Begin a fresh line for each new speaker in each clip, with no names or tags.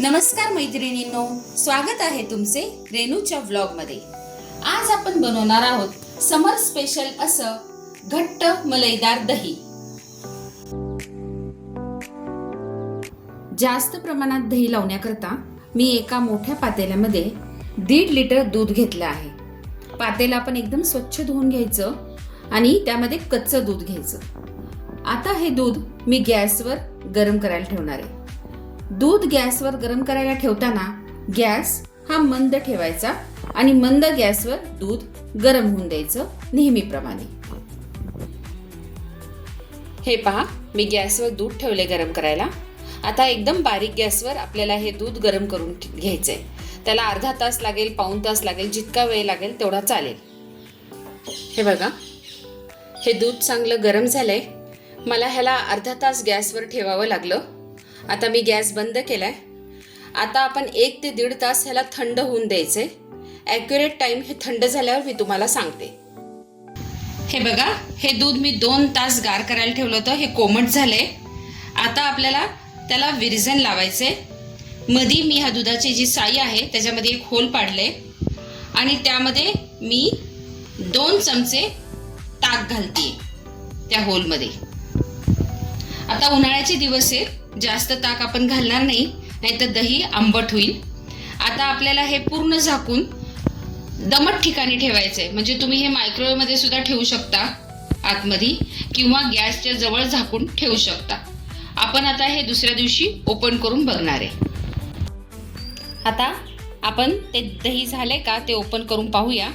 नमस्कार मैत्रिणींनो, स्वागत आहे तुमचे रेणूच्या व्लॉगमध्ये। आज आपण बनवणार आहोत समर स्पेशल असं घट्ट मलईदार दही। जास्त प्रमाणात दही लावण्याकरता मी एका मोठ्या पातेल्यामध्ये 1.5 लिटर दूध घेतलं आहे। पातेलं आपण एकदम स्वच्छ धुवून घ्यायचं आणि त्यामध्ये कच्चं दूध घ्यायचं। आता हे दूध मी गॅसवर गरम करायला ठेवणार आहे। दूध गॅसवर गरम करायला ठेवताना गॅस हा मंद ठेवायचा आणि मंद गॅसवर दूध गरम होऊन द्यायचं नेहमीप्रमाणे। हे पहा, मी गॅसवर दूध ठेवले गरम करायला। आता एकदम बारीक गॅसवर आपल्याला हे दूध गरम करून घ्यायचंय। त्याला अर्धा तास लागेल, पाऊण तास लागेल, जितका वेळ लागेल तेवढा चालेल। हे बघा, हे दूध चांगलं गरम झालंय। मला ह्याला अर्धा तास गॅसवर ठेवावं लागलं। आता मी गॅस बंद केलाय। आता आपण 1 ते 1.5 तास ह्याला थंड होऊन द्यायचे। ॲक्युरेट टाइम हे थंड झाल्यावर मी तुम्हाला सांगते। हे बघा, हे दूध मी 2 तास गार करायला ठेवलं होतं। हे कोमट झालंय। आता आपल्याला त्याला विरजण लावायचे। मध्ये मी ह्या दुधाची जी साई आहे त्याच्यामध्ये एक होल पाडले आणि त्यामध्ये मी 2 चमचे ताक घालते त्या होलमध्ये। आता उन्हाळ्याचे दिवस आहेत, जास्त ताक आपण घालणार नाही, नाहीतर दही आंबट होईल। आता आपल्याला हे पूर्ण झाकून दमट ठिकाणी ठेवायचंय। म्हणजे तुम्ही हे मायक्रोवेव्ह मध्ये सुद्धा ठेवू शकता आतमध्ये, किंवा गॅसच्या जवळ झाकून ठेवू शकता। आपण आता हे दुसऱ्या दिवशी ओपन करून बघणार आहे। आता आपण ते दही झाले का ते ओपन करून पाहूया।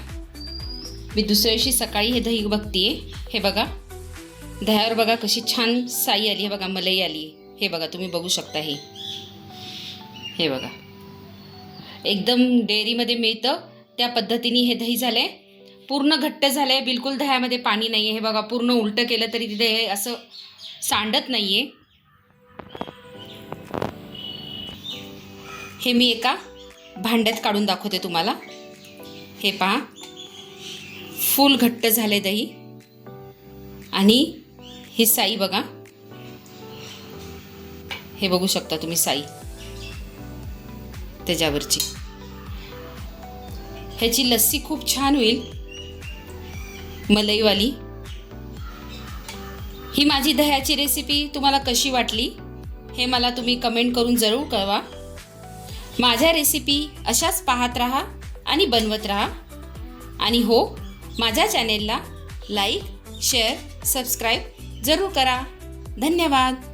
मी दुसऱ्या दिवशी सकाळी हे दही बघतीये। हे बघा, दह्यावर बघा कशी छान साई आली, हे बघा मलई आली। हे बघा, तुम्ही बघू शकता। हे बघा, एकदम डेअरीमध्ये मिळतं त्या पद्धतीने हे दही झालंय। पूर्ण घट्ट झालंय, बिलकुल दह्यामध्ये पाणी नाहीये। हे बघा, पूर्ण उलटं केलं तरी तिथे हे असं सांडत नाहीये। हे मी एका भांड्यात काढून दाखवते तुम्हाला। हे पहा, फुल घट्ट झाले दही आणि ही साई बघा, हे बघू शकता तुम्ही साई त्याच्यावरची। ह्याची लस्सी खूप छान होईल, मलईवाली। ही माझी दह्याची रेसिपी तुम्हाला कशी वाटली हे मला तुम्ही कमेंट करून जरूर कळवा। माझ्या रेसिपी अशाच पाहत राहा आणि बनवत राहा। आणि हो, माझ्या चॅनेलला लाईक, शेअर, सबस्क्राईब जरूर करा। धन्यवाद।